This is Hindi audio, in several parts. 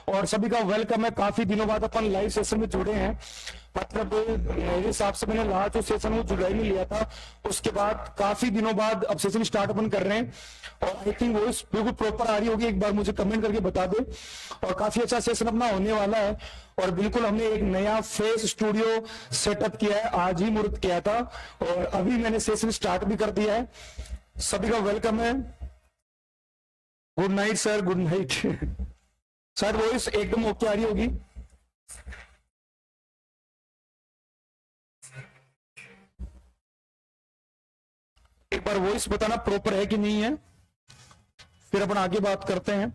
और सभी का वेलकम है। काफी दिनों बाद अपन लाइव सेशन में जुड़े हैं। मतलब मेरे हिसाब से मैंने लास्ट जो सेशन वो जुलाई में लिया था, उसके बाद काफी दिनों बाद अब सेशन स्टार्ट अपन कर रहे हैं और आई थिंक वो बिल्कुल प्रॉपर आ रही होगी। एक बार मुझे कमेंट करके बता दे। और काफी अच्छा सेशन अपना होने वाला है और बिल्कुल हमने एक नया फेस स्टूडियो सेटअप किया है, आज ही मुहूर्त किया था और अभी मैंने सेशन स्टार्ट भी कर दिया है। सभी का वेलकम है। Good night sir, good night. Sir voice एकदम ओके आ रही होगी। एक बार वॉइस बताना प्रॉपर है कि नहीं है, फिर अपन आगे बात करते हैं।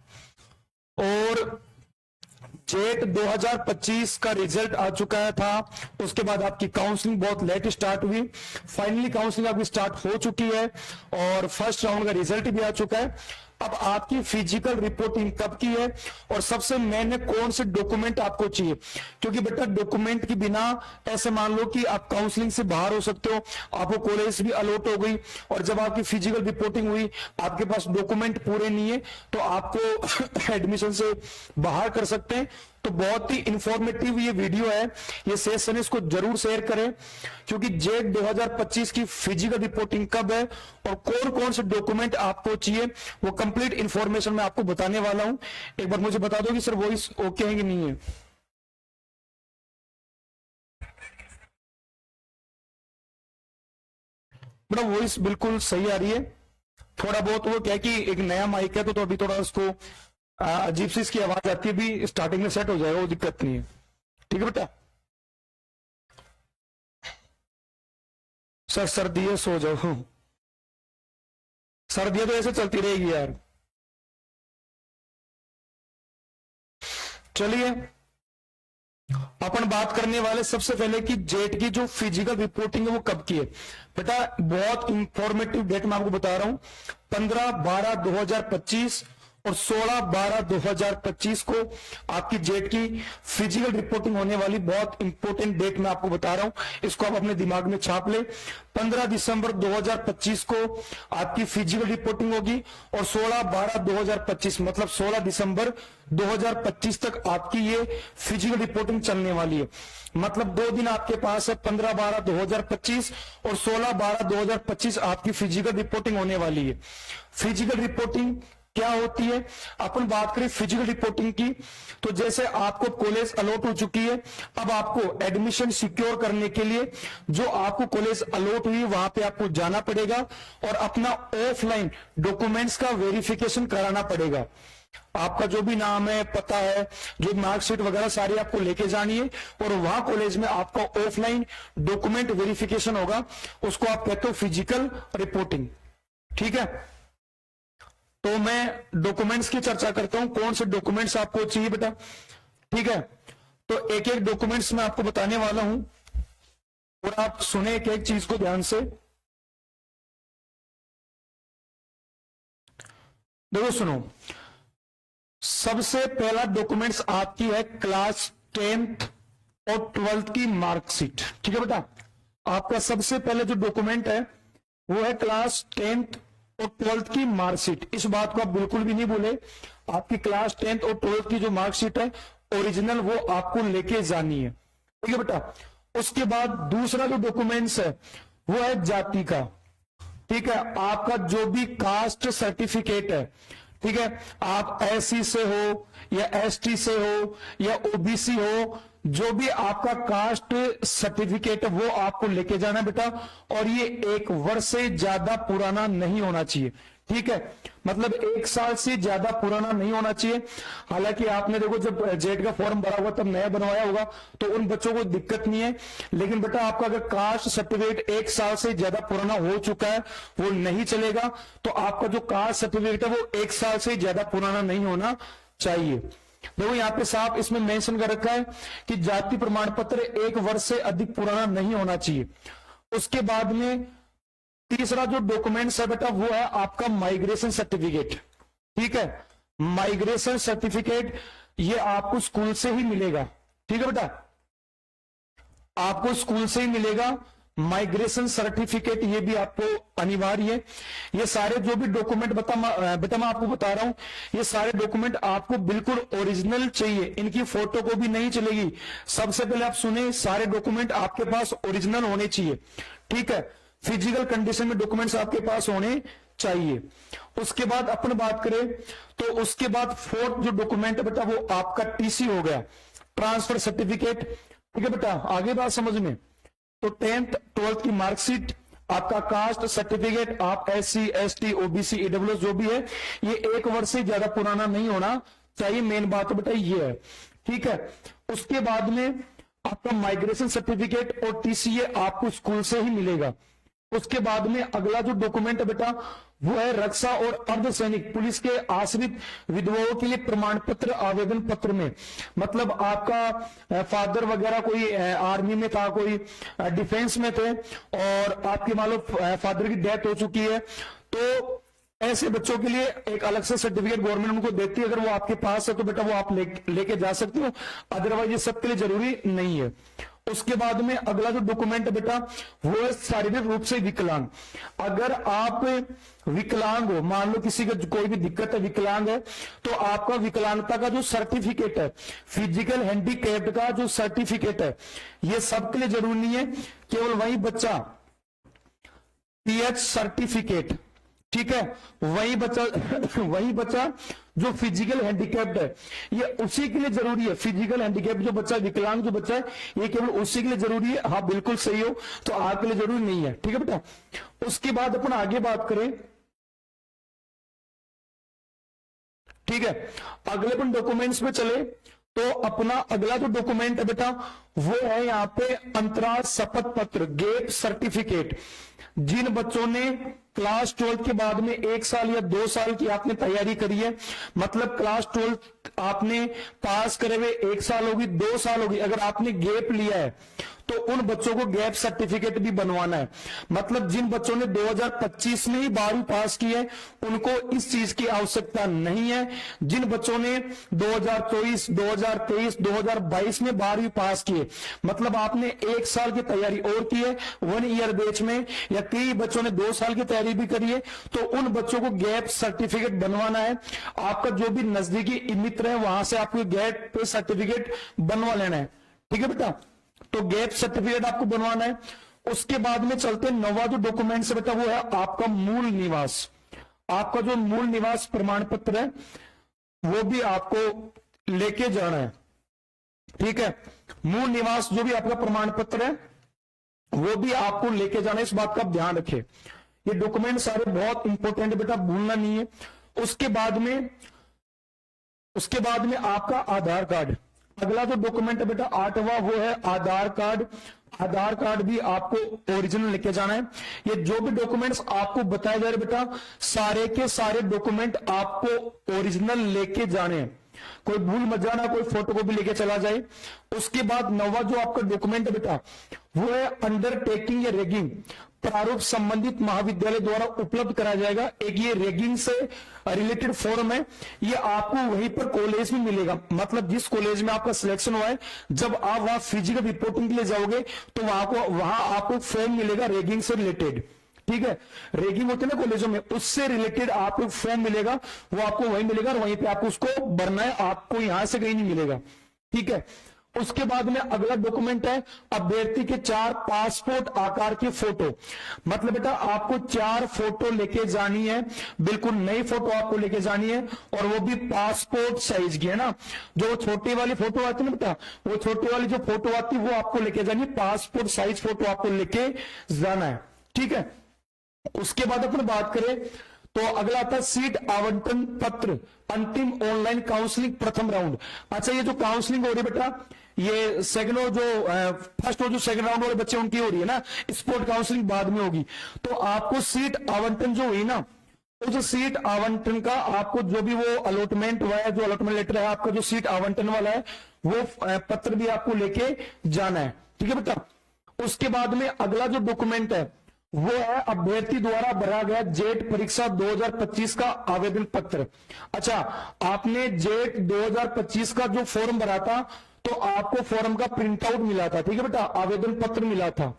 और जेट 2025 का रिजल्ट आ चुका है था, उसके बाद आपकी काउंसलिंग बहुत लेट स्टार्ट हुई। फाइनली काउंसलिंग आपकी स्टार्ट हो चुकी है और फर्स्ट राउंड का रिजल्ट भी आ चुका है। अब आपकी फिजिकल रिपोर्टिंग कब की है और सबसे मेन है कौन से डॉक्यूमेंट आपको चाहिए, क्योंकि बेटा डॉक्यूमेंट के बिना ऐसे मान लो कि आप काउंसलिंग से बाहर हो सकते हो, आपको कॉलेज भी अलॉट हो गई और जब आपकी फिजिकल रिपोर्टिंग हुई आपके पास डॉक्यूमेंट पूरे नहीं है तो आपको एडमिशन से बाहर कर सकते हैं। तो बहुत ही इंफॉर्मेटिव ये वीडियो है, ये सेशन, इसको जरूर शेयर करें क्योंकि जेट 2025 की फिजिकल रिपोर्टिंग कब है और कौन कौन से डॉक्यूमेंट आपको चाहिए वो कंप्लीट इंफॉर्मेशन मैं आपको बताने वाला हूं। एक बार मुझे बता दो कि सर वॉइस ओके है कि नहीं है। बड़ा वॉइस बिल्कुल सही आ रही है। थोड़ा बहुत वो क्या है कि एक नया माइक है तो अभी थोड़ा उसको अजीब सी इसकी आवाज आती है, भी स्टार्टिंग में सेट हो जाएगा, वो दिक्कत नहीं है। ठीक है बेटा। सर सर्दी है, सो जाओ। सर्दियां तो ऐसे चलती रहेगी यार। चलिए अपन बात करने वाले सबसे पहले कि जेट की जो फिजिकल रिपोर्टिंग है वो कब की है। बेटा बहुत इंफॉर्मेटिव डेट मैं आपको बता रहा हूं, 15/12/2025 और 16/12/2025 को आपकी जेट की फिजिकल रिपोर्टिंग होने वाली। बहुत इंपॉर्टेंट डेट मैं आपको बता रहा हूं, इसको आप अपने दिमाग में छाप ले। 15 दिसंबर 2025 को आपकी फिजिकल रिपोर्टिंग होगी और 16/12/2025 मतलब 16 दिसंबर 2025 तक आपकी ये फिजिकल रिपोर्टिंग चलने वाली है। मतलब 2 दिन आपके पास है, 15/12/2025 और 16/12/2025 आपकी फिजिकल रिपोर्टिंग होने वाली है। फिजिकल रिपोर्टिंग क्या होती है, अपन बात करें फिजिकल रिपोर्टिंग की तो जैसे आपको कॉलेज अलॉट हो चुकी है, अब आपको एडमिशन सिक्योर करने के लिए जो आपको कॉलेज अलॉट हुई वहां पे आपको जाना पड़ेगा और अपना ऑफलाइन डॉक्यूमेंट्स का वेरिफिकेशन कराना पड़ेगा। आपका जो भी नाम है, पता है, जो मार्कशीट वगैरह सारी आपको लेके जानी है और वहां कॉलेज में आपका ऑफलाइन डॉक्यूमेंट वेरिफिकेशन होगा, उसको आप कहते हो फिजिकल रिपोर्टिंग। ठीक है, तो मैं डॉक्यूमेंट्स की चर्चा करता हूं, कौन से डॉक्यूमेंट्स आपको चाहिए बेटा। ठीक है, तो एक एक डॉक्यूमेंट्स मैं आपको बताने वाला हूं और आप सुने एक एक चीज को ध्यान से। देखो सुनो, सबसे पहला डॉक्यूमेंट्स आपकी है क्लास 10th और 12th की मार्कशीट। ठीक है बेटा, आपका सबसे पहले जो डॉक्यूमेंट है वो है क्लास 10th और 12th की मार्कशीट। इस बात को आप बिल्कुल भी नहीं भूले, आपकी क्लास 10th और 12th की जो मार्कशीट है ओरिजिनल वो आपको लेके जानी है। ठीक है बेटा, उसके बाद दूसरा जो डॉक्यूमेंट्स है वो है जाति का। ठीक है, आपका जो भी कास्ट सर्टिफिकेट है, ठीक है, आप एससी से हो या एसटी से हो या ओबीसी हो, जो भी आपका कास्ट सर्टिफिकेट है वो आपको लेके जाना बेटा और ये 1 वर्ष से ज्यादा पुराना नहीं होना चाहिए। ठीक है, मतलब 1 साल से ज्यादा पुराना नहीं होना चाहिए। हालांकि आपने देखो जब जेट का फॉर्म भरा हुआ तब नया बनवाया होगा तो उन बच्चों को दिक्कत नहीं है, लेकिन बेटा आपका अगर कास्ट सर्टिफिकेट 1 साल से ज्यादा पुराना हो चुका है वो नहीं चलेगा। तो आपका जो कास्ट सर्टिफिकेट है वो 1 साल से ज्यादा पुराना नहीं होना चाहिए। देखो यहाँ पे साफ इसमें मेंशन कर रखा है कि जाति प्रमाण पत्र 1 वर्ष से अधिक पुराना नहीं होना चाहिए। उसके बाद में तीसरा जो डॉक्यूमेंट्स है बेटा वो है आपका माइग्रेशन सर्टिफिकेट। ठीक है, माइग्रेशन सर्टिफिकेट ये आपको स्कूल से ही मिलेगा। ठीक है बेटा, आपको स्कूल से ही मिलेगा। माइग्रेशन सर्टिफिकेट, ये भी आपको अनिवार्य है। ये सारे जो भी डॉक्यूमेंट बेटा मैं आपको बता रहा हूं, ये सारे डॉक्यूमेंट आपको बिल्कुल ओरिजिनल चाहिए, इनकी फोटो को भी नहीं चलेगी। सबसे पहले आप सुने, सारे डॉक्यूमेंट आपके पास ओरिजिनल होने चाहिए, ठीक है। फिजिकल कंडीशन में डॉक्यूमेंट्स आपके पास होने चाहिए। उसके बाद अपन बात करें तो उसके बाद फोर्थ जो डॉक्यूमेंट है बेटा वो आपका टीसी हो गया, ट्रांसफर सर्टिफिकेट, ठीक है बेटा। आगे बात समझ में, तो 10th 12th की मार्कशीट, आपका कास्ट सर्टिफिकेट, आप SC ST OBC EWS जो भी है, ये 1 वर्ष से ज्यादा पुराना नहीं होना चाहिए। मेन बात तो बेटा ये है, ठीक है। उसके बाद में आपका माइग्रेशन सर्टिफिकेट और टीसीए आपको स्कूल से ही मिलेगा। उसके बाद में अगला जो डॉक्यूमेंट है बेटा वो है रक्षा और अर्धसैनिक पुलिस के आश्रित विधवाओं के लिए प्रमाण पत्र आवेदन पत्र में, मतलब आपका फादर वगैरह कोई आर्मी में था, कोई डिफेंस में थे और आपके मान लो फादर की डेथ हो चुकी है, तो ऐसे बच्चों के लिए एक अलग से सर्टिफिकेट गवर्नमेंट उनको देती है। अगर वो आपके पास है तो बेटा वो आप लेके जा सकते हो, अदरवाइज ये सबके लिए जरूरी नहीं है। उसके बाद में अगला जो डॉक्यूमेंट है बेटा वो है शारीरिक रूप से विकलांग। अगर आप विकलांग हो, मान लो किसी का कोई भी दिक्कत है, विकलांग है, तो आपका विकलांगता का जो सर्टिफिकेट है, फिजिकल हैंडीकैप्ड का जो सर्टिफिकेट है, ये सबके लिए जरूरी नहीं है। केवल वही बच्चा PH सर्टिफिकेट, ठीक है, वही बच्चा जो फिजिकल हैंडीकैप्ड है, ये उसी के लिए जरूरी है। फिजिकल हैंडीकैप्ड जो बच्चा, विकलांग जो बच्चा है, ये केवल उसी के लिए जरूरी है। हाँ बिल्कुल सही हो, तो आपके लिए जरूरी नहीं है, ठीक है बेटा। उसके बाद अपन आगे बात करें, ठीक है, अगले अपन डॉक्यूमेंट्स में चले तो अपना अगला जो डॉक्यूमेंट है बेटा वो है यहाँ पे अंतराल शपथ पत्र, गैप सर्टिफिकेट। जिन बच्चों ने क्लास 12 के बाद में 1 साल या 2 साल की आपने तैयारी करी है, मतलब क्लास 12 आपने पास करे हुए 1 साल होगी, 2 साल होगी, अगर आपने गैप लिया है तो उन बच्चों को गैप सर्टिफिकेट भी बनवाना है। मतलब जिन बच्चों ने 2025 में ही 12वीं पास की है उनको इस चीज की आवश्यकता नहीं है। जिन बच्चों ने 2024, 2023, 2022 में 12वीं पास की है, मतलब आपने 1 साल की तैयारी और की है 1 ईयर बैच में, या कई बच्चों ने 2 साल की तैयारी भी करी है, तो उन बच्चों को गैप सर्टिफिकेट बनवाना है। आपका जो भी नजदीकी मित्र है वहां से आपको गैप सर्टिफिकेट बनवा लेना है, ठीक है बेटा। तो गैप सर्टिफिकेट आपको बनवाना है। उसके बाद में चलते 9वां जो डॉक्यूमेंट्स बेटा वो है आपका मूल निवास। आपका जो मूल निवास प्रमाण पत्र है वो भी आपको लेके जाना है, ठीक है। मूल निवास जो भी आपका प्रमाण पत्र है वो भी आपको लेके जाना है, इस बात का आप ध्यान रखें। ये डॉक्यूमेंट सारे बहुत इंपॉर्टेंट बेटा, भूलना नहीं है। उसके बाद में आपका आधार कार्ड, अगला जो डॉक्यूमेंट है बेटा 8वां वो है आधार कार्ड। आधार कार्ड भी आपको ओरिजिनल लेके जाना है। ये जो भी डॉक्यूमेंट्स आपको बताए जा रहे बेटा, सारे के सारे डॉक्यूमेंट आपको ओरिजिनल लेके जाने हैं, कोई भूल मत जाना, कोई फोटो को भी लेके चला जाए। उसके बाद 9वां जो आपका डॉक्यूमेंट है बेटा वो है अंडरटेकिंग या रैगिंग। प्रारूप संबंधित महाविद्यालय द्वारा उपलब्ध कराया जाएगा। एक ये रैगिंग से रिलेटेड फॉर्म है, ये आपको वहीं पर कॉलेज में मिलेगा। मतलब जिस कॉलेज में आपका सिलेक्शन हुआ है, जब आप वहां फिजिकल रिपोर्टिंग के लिए जाओगे तो वहां आपको फॉर्म मिलेगा रैगिंग से रिलेटेड, ठीक है। रैगिंग होती है ना कॉलेजों में, उससे रिलेटेड आपको फॉर्म मिलेगा, वो आपको वहीं मिलेगा और वहीं पे आपको उसको भरना है, आपको यहां से कहीं नहीं मिलेगा, ठीक है। उसके बाद में अगला डॉक्यूमेंट है अभ्यर्थी के 4 पासपोर्ट आकार की फोटो। मतलब बेटा आपको 4 फोटो लेके जानी है, बिल्कुल नई फोटो आपको लेके जानी है, और वो भी पासपोर्ट साइज की है ना। जो छोटी वाली फोटो आती है ना बेटा, वो छोटी वाली जो फोटो आती है वो आपको लेके जानी है, पासपोर्ट साइज फोटो आपको लेके जाना है, ठीक है। उसके बाद अपन बात करें तो अगला आता है सीट आवंटन पत्र, अंतिम ऑनलाइन काउंसलिंग प्रथम राउंड। अच्छा, ये जो काउंसलिंग हो रही है बेटा, ये सेकंड और जो फर्स्ट और जो सेकंड राउंड वाले बच्चे उनकी हो रही है ना, स्पोर्ट काउंसलिंग बाद में होगी। तो आपको सीट आवंटन जो हुई ना, तो जो सीट आवंटन का आपको जो भी वो अलॉटमेंट हुआ है, जो अलॉटमेंट लेटर है आपका, जो सीट आवंटन वाला है, वो पत्र भी आपको लेके जाना है, ठीक है बेटा। उसके बाद में अगला जो डॉक्यूमेंट है वो है अभ्यर्थी द्वारा भरा गया जेट परीक्षा 2025 का आवेदन पत्र। अच्छा, आपने जेट 2025 का जो फॉर्म भरा था तो आपको फॉर्म का प्रिंट आउट मिला था, ठीक है बेटा, आवेदन पत्र मिला था।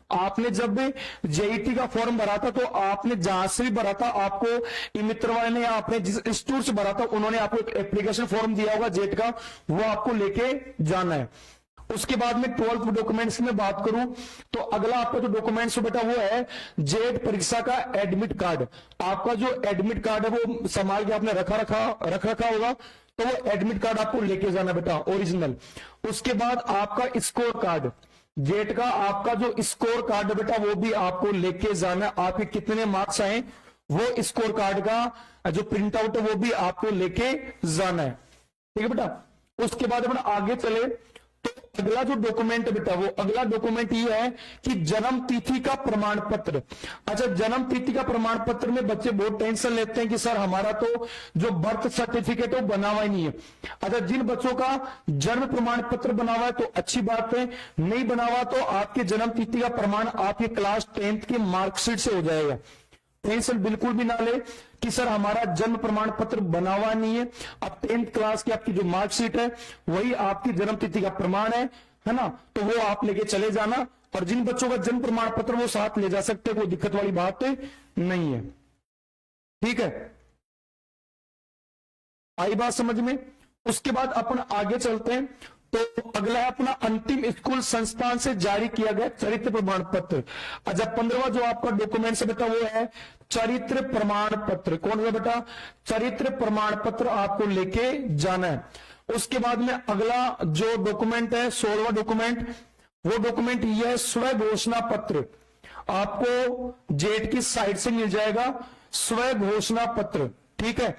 आपने जब जेईटी का फॉर्म भरा था तो आपने जहां से भी भरा था, आपको मित्र वाले ने, आपने जिस इंस्टीट्यूट से भरा था उन्होंने आपको एक एप्लीकेशन फॉर्म दिया होगा जेट का, वो आपको लेके जाना है। उसके बाद में 12th डॉक्यूमेंट्स में बात करूं तो अगला आपका जो डॉक्यूमेंट्स बेटा वो है जेट परीक्षा का एडमिट कार्ड। आपका जो एडमिट कार्ड है वो संभाल के आपने रखा होगा, तो वो एडमिट कार्ड आपको लेके जाना बेटा ओरिजिनल। उसके बाद आपका स्कोर कार्ड, जेट का आपका जो स्कोर कार्ड है बेटा वो भी आपको लेके जाना। आपके कितने मार्क्स आए वो स्कोर कार्ड का जो प्रिंट आउट है वो भी आपको लेके जाना है, ठीक है बेटा। उसके बाद अपन आगे चले तो अगला जो डॉक्यूमेंट है बेटा वो अगला डॉक्यूमेंट ये है कि जन्म तिथि का प्रमाण पत्र। अच्छा, जन्म तिथि का प्रमाण पत्र में बच्चे बहुत टेंशन लेते हैं कि सर हमारा तो जो बर्थ सर्टिफिकेट है वो बना हुआ ही नहीं है। अच्छा, जिन बच्चों का जन्म प्रमाण पत्र बना हुआ है तो अच्छी बात है, नहीं बना हुआ तो आपके जन्म तिथि का प्रमाण आपके क्लास 10th की मार्कशीट से हो जाएगा। टेंशन बिल्कुल भी ना ले कि सर हमारा जन्म प्रमाण पत्र बना हुआ नहीं है। अब 10th क्लास की आपकी जो मार्कशीट है वही आपकी जन्म तिथि का प्रमाण है ना, तो वो आप लेके चले जाना। और जिन बच्चों का जन्म प्रमाण पत्र वो साथ ले जा सकते हैं, कोई दिक्कत वाली बात नहीं है, ठीक है। आई बात समझ में। उसके बाद अपन आगे चलते हैं तो अगला है अपना अंतिम स्कूल संस्थान से जारी किया गया चरित्र प्रमाण पत्र। अच्छा, 15वां जो आपका डॉक्यूमेंट है बेटा वो है चरित्र प्रमाण पत्र। कौन सा बेटा? चरित्र प्रमाण पत्र आपको लेके जाना है। उसके बाद में अगला जो डॉक्यूमेंट है 16वां डॉक्यूमेंट, वो डॉक्यूमेंट ये है स्व घोषणा पत्र। आपको जेट की साइट से मिल जाएगा स्व घोषणा पत्र, ठीक है।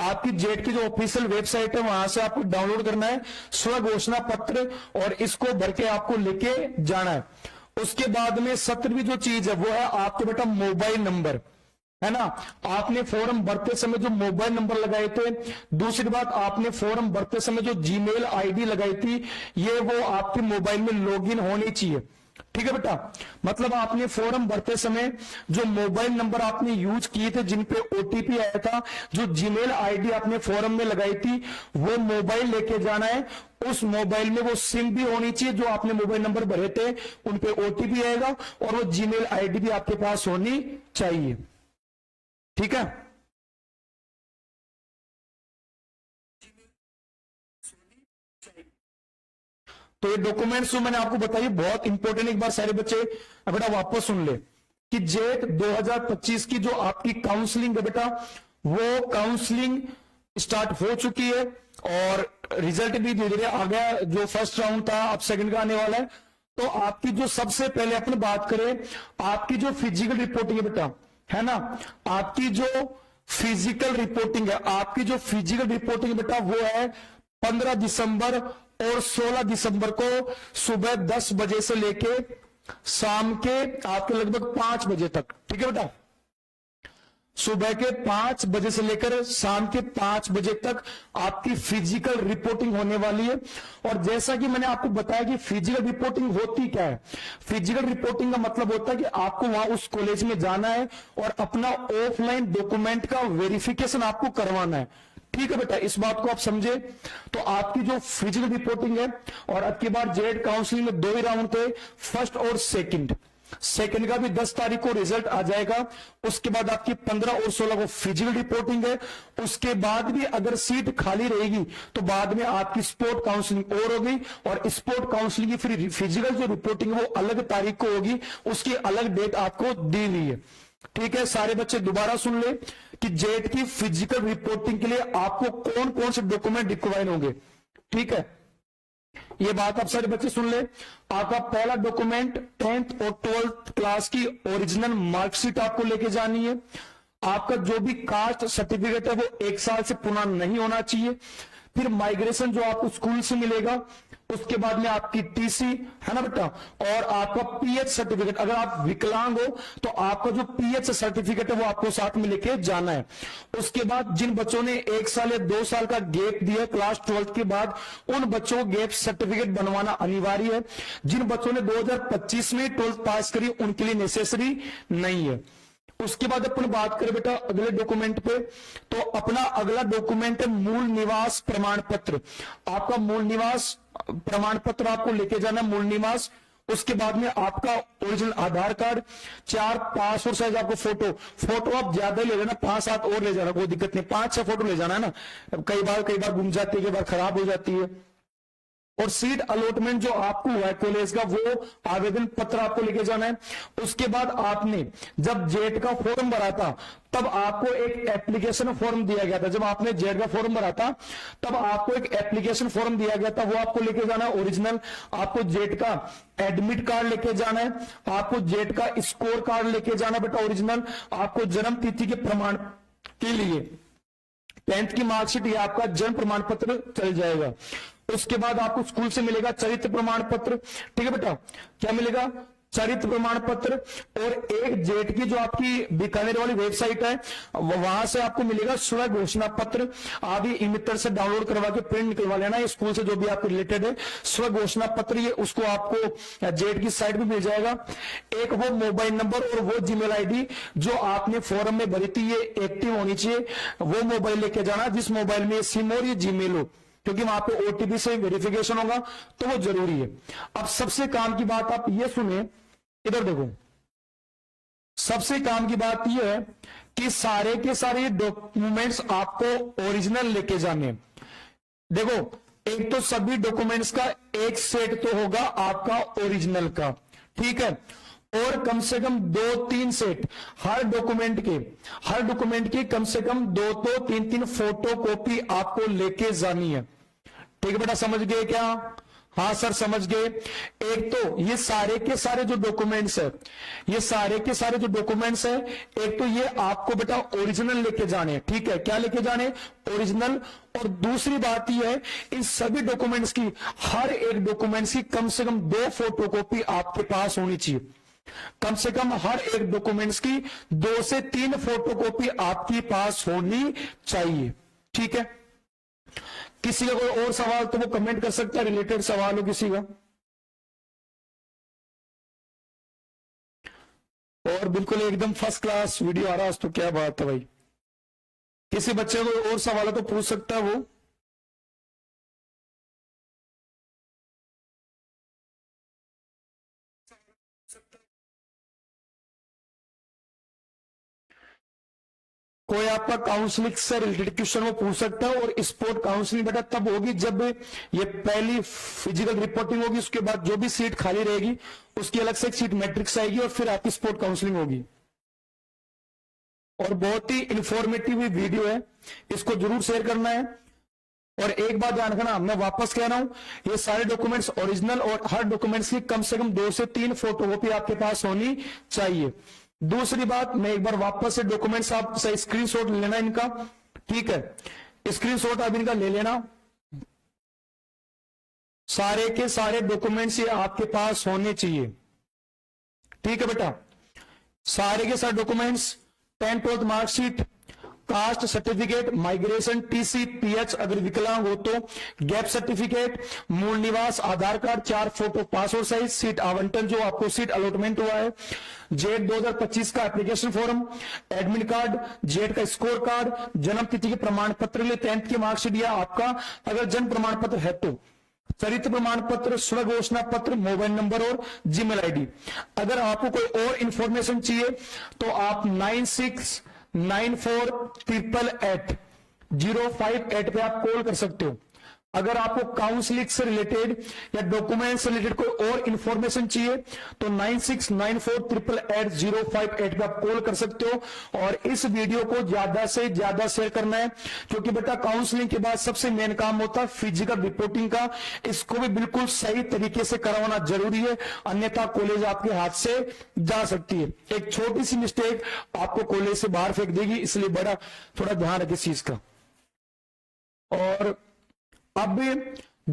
आपकी जेट की जो ऑफिशियल वेबसाइट है वहां से आपको डाउनलोड करना है स्व घोषणा पत्र और इसको भर के आपको लेके जाना है। उसके बाद में 17वीं जो चीज है वो है आपके बेटा मोबाइल नंबर, है ना। आपने फॉर्म भरते समय जो मोबाइल नंबर लगाए थे, दूसरी बात आपने फॉर्म भरते समय जो जीमेल आईडी लगाई थी, ये वो आपके मोबाइल में लॉगिन होनी चाहिए, ठीक है बेटा। मतलब आपने फॉर्म भरते समय जो मोबाइल नंबर आपने यूज किए थे, जिन पे ओटीपी आया था, जो जीमेल आईडी आपने फॉर्म में लगाई थी, वो मोबाइल लेके जाना है। उस मोबाइल में वो सिम भी होनी चाहिए, जो आपने मोबाइल नंबर भरे थे उन पे ओटीपी आएगा, और वो जीमेल आईडी भी आपके पास होनी चाहिए, ठीक है। तो ये डॉक्यूमेंट्स जो मैंने आपको बताई बहुत इंपॉर्टेंट, एक बार सारे बच्चे बेटा वापस सुन ले कि जेट 2025 की जो आपकी काउंसलिंग है बेटा, वो काउंसलिंग स्टार्ट हो चुकी है और रिजल्ट भी धीरे धीरे आ गया। जो फर्स्ट राउंड था अब सेकंड का आने वाला है। तो आपकी जो सबसे पहले अपन बात करें, आपकी जो फिजिकल रिपोर्टिंग है बेटा, है ना, आपकी जो फिजिकल रिपोर्टिंग है, आपकी जो फिजिकल रिपोर्टिंग है बेटा वो है 15 दिसंबर और 16 दिसंबर को सुबह 10 बजे से लेके शाम के आपके लगभग 5 बजे तक, ठीक है बेटा। सुबह के 5 बजे से लेकर शाम के 5 बजे तक आपकी फिजिकल रिपोर्टिंग होने वाली है। और जैसा कि मैंने आपको बताया कि फिजिकल रिपोर्टिंग होती क्या है, फिजिकल रिपोर्टिंग का मतलब होता है कि आपको वहां उस कॉलेज में जाना है और अपना ऑफलाइन डॉक्यूमेंट का वेरिफिकेशन आपको करवाना है, ठीक है बेटा। इस बात को आप समझे। तो आपकी जो फिजिकल रिपोर्टिंग है, और अब की बार जेड काउंसलिंग में 2 ही राउंड थे, फर्स्ट और सेकंड का भी 10 तारीख को रिजल्ट आ जाएगा। उसके बाद आपकी 15 और 16 को फिजिकल रिपोर्टिंग है। उसके बाद भी अगर सीट खाली रहेगी तो बाद में आपकी स्पोर्ट काउंसलिंग और होगी, और स्पोर्ट काउंसलिंग की फिर फिजिकल जो रिपोर्टिंग है वो अलग तारीख को होगी, उसकी अलग डेट आपको दी हुई है, ठीक है। सारे बच्चे दोबारा सुन ले कि जेट की फिजिकल रिपोर्टिंग के लिए आपको कौन कौन से डॉक्यूमेंट रिक्वायर होंगे, ठीक है। ये बात आप सारे बच्चे सुन ले। आपका पहला डॉक्यूमेंट 10th और 12th क्लास की ओरिजिनल मार्कशीट आपको लेके जानी है। आपका जो भी कास्ट सर्टिफिकेट है वो 1 साल से पुराना नहीं होना चाहिए। फिर माइग्रेशन जो आपको स्कूल से मिलेगा, उसके बाद में आपकी टीसी, है ना बेटा, और आपका पीएच सर्टिफिकेट। अगर आप विकलांग हो तो आपका जो पीएच सर्टिफिकेट है वो आपको साथ में लेके जाना है। उसके बाद जिन बच्चों ने 1 साल या 2 साल का गैप दिया क्लास 12th के बाद, उन बच्चों को गैप सर्टिफिकेट बनवाना अनिवार्य है। जिन बच्चों ने 2025 में 12th पास करी उनके लिए नेसेसरी नहीं है। उसके बाद अपन बात करें बेटा अगले डॉक्यूमेंट पे, तो अपना अगला डॉक्यूमेंट है मूल निवास प्रमाण पत्र। आपका मूल निवास प्रमाण पत्र आपको लेके जाना है, मूल निवास। उसके बाद में आपका ओरिजिनल आधार कार्ड, 4 पासपोर्ट साइज आपको फोटो आप ज्यादा ही ले लेना, 5-7 और ले जाना, कोई दिक्कत नहीं, 5-6 फोटो ले जाना है ना, कई बार गुम जाती है, कई बार खराब हो जाती है। और सीट अलॉटमेंट जो आपको हुआ है कॉलेज का, वो आवेदन पत्र आपको लेके जाना है। उसके बाद आपने जब जेट का फॉर्म भरा था तब आपको एक एप्लीकेशन फॉर्म दिया गया था, जब आपने जेट का फॉर्म भरा था तब आपको एक एप्लीकेशन फॉर्म दिया गया था, वो आपको लेके जाना है ओरिजिनल। आपको जेट का एडमिट कार्ड लेके जाना है, आपको जेट का स्कोर कार्ड लेके जाना है बेटा ओरिजिनल, आपको जन्म तिथि के प्रमाण के लिए 10th की मार्कशीट या आपका जन्म प्रमाण पत्र चल जाएगा। उसके बाद आपको स्कूल से मिलेगा चरित्र प्रमाण पत्र, ठीक है बेटा, क्या मिलेगा, चरित्र प्रमाण पत्र। और एक जेट की जो आपकी बीकानेर वाली वेबसाइट है वहां से आपको मिलेगा स्व घोषणा पत्र, आप ये इमितर से डाउनलोड करवा के प्रिंट निकलवा लेना, ये स्कूल से जो भी आपके रिलेटेड है स्व घोषणा पत्र, ये उसको आपको जेट की साइट पे मिल जाएगा। एक वो मोबाइल नंबर और वो जीमेल आईडी जो आपने फॉर्म में भरी थी, ये एक्टिव होनी चाहिए, वो मोबाइल लेके जाना जिस मोबाइल में सिम और ये जीमेल हो, क्योंकि वहां पे ओटीपी से वेरिफिकेशन होगा तो वो जरूरी है। अब सबसे काम की बात आप ये सुने, इधर देखो, सबसे काम की बात ये है कि सारे के सारे डॉक्यूमेंट्स आपको ओरिजिनल लेके जाने। देखो, एक तो सभी डॉक्यूमेंट्स का एक सेट तो होगा आपका ओरिजिनल का, ठीक है, और कम से कम 2-3 सेट हर डॉक्यूमेंट के कम से कम 2 तो 3 फोटो कॉपी आपको लेके जानी है। ठीक है बेटा, समझ गए क्या? हाँ सर समझ गए। एक तो ये सारे के सारे जो डॉक्यूमेंट्स है, एक तो ये आपको बेटा ओरिजिनल लेके जाने, ठीक है, क्या लेके जाने, ओरिजिनल। और दूसरी बात ये है, इन सभी डॉक्यूमेंट्स की, हर एक डॉक्यूमेंट्स की कम से कम 2 फोटोकॉपी आपके पास होनी चाहिए। कम से कम हर एक डॉक्यूमेंट्स की 2 से 3 फोटोकॉपी आपके पास होनी चाहिए, ठीक है। किसी का कोई और सवाल तो वो कमेंट कर सकता है, रिलेटेड सवाल हो किसी का। और बिल्कुल एकदम फर्स्ट क्लास वीडियो आ रहा है, तो क्या बात है भाई। किसी बच्चे को और सवाल है तो पूछ सकता है वो। कोई आपका काउंसलिंग से रिलेटेड क्वेश्चन वो पूछ सकता है। और स्पोर्ट काउंसलिंग बेटा तब होगी जब ये पहली फिजिकल रिपोर्टिंग होगी, उसके बाद जो भी सीट खाली रहेगी उसकी अलग से एक सीट मैट्रिक्स आएगी और फिर आपकी स्पोर्ट काउंसलिंग होगी। और बहुत ही इंफॉर्मेटिव वीडियो है, इसको जरूर शेयर करना है। और एक बात ध्यान रखना, मैं वापस कह रहा हूं, ये सारे डॉक्यूमेंट्स ओरिजिनल और हर डॉक्यूमेंट्स की कम से कम 2 से 3 फोटोकॉपी आपके पास होनी चाहिए। दूसरी बात, मैं एक बार वापस से डॉक्यूमेंट्स आप स्क्रीनशॉट ले लेना इनका, ठीक है, स्क्रीनशॉट आप इनका ले लेना। सारे के सारे डॉक्यूमेंट्स ये आपके पास होने चाहिए, ठीक है बेटा। सारे के सारे documents, 10th 12th marksheet, caste certificate, migration TC, PH अगर विकलांग हो तो, गैप सर्टिफिकेट, मूल निवास, Aadhaar card, 4 photo passport size, seat आवंटन जो आपको सीट अलॉटमेंट हुआ है, जेट 2025 का application form, admit card, jet का स्कोर कार्ड, जन्म तिथि के प्रमाण पत्र लिए 10th की मार्कशीट या आपका अगर जन्म प्रमाण पत्र है तो चरित्र प्रमाण पत्र, स्व घोषणा पत्र, मोबाइल नंबर और जीमेल आईडी। अगर आपको कोई और इंफॉर्मेशन चाहिए तो आप 9694888058 पे आप कॉल कर सकते हो। अगर आपको काउंसलिंग से रिलेटेड या डॉक्यूमेंट से रिलेटेड कोई और इंफॉर्मेशन चाहिए तो 9694888058 पे आप कॉल कर सकते हो। और इस वीडियो को ज्यादा से ज्यादा शेयर करना है, क्योंकि बेटा काउंसलिंग के बाद सबसे मेन काम होता है फिजिकल रिपोर्टिंग का। इसको भी बिल्कुल सही तरीके से करवाना जरूरी है, अन्यथा कॉलेज आपके हाथ से जा सकती है। एक छोटी सी मिस्टेक आपको कॉलेज से बाहर फेंक देगी, इसलिए बड़ा थोड़ा ध्यान रखें इस चीज का। और अब भी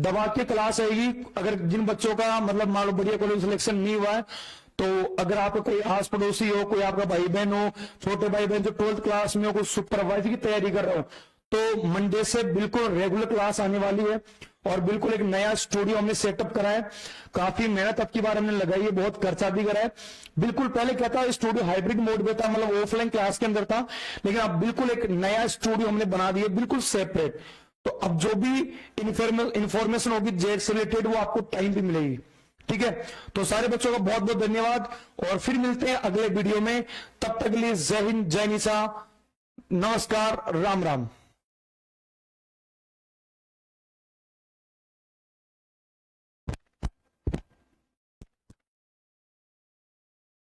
दवा की क्लास आएगी, अगर जिन बच्चों का मतलब मान लो बढ़िया कॉलेज सिलेक्शन नहीं हुआ है, तो अगर आपका कोई आस पड़ोसी हो, कोई आपका भाई बहन हो, छोटे भाई बहन जो 12th क्लास में हो, कोई सुपरवाइजर की तैयारी कर रहा हो, तो मंडे से बिल्कुल रेगुलर क्लास आने वाली है। और बिल्कुल एक नया स्टूडियो हमने सेटअप करा है, काफी मेहनत अब की बार हमने लगाई है, बहुत खर्चा भी करा है। बिल्कुल पहले क्या था, स्टूडियो हाइब्रिड मोड में था, मतलब ऑफलाइन क्लास के अंदर था, लेकिन अब बिल्कुल एक नया स्टूडियो हमने बना दिया, बिल्कुल सेपरेट। तो अब जो भी इंफॉर्मेशन होगी जेट से रिलेटेड वो आपको टाइम भी मिलेगी, ठीक है, तो सारे बच्चों का बहुत बहुत धन्यवाद और फिर मिलते हैं अगले वीडियो में। तब तक के लिए जय हिंद, जय निशा, नमस्कार, राम राम।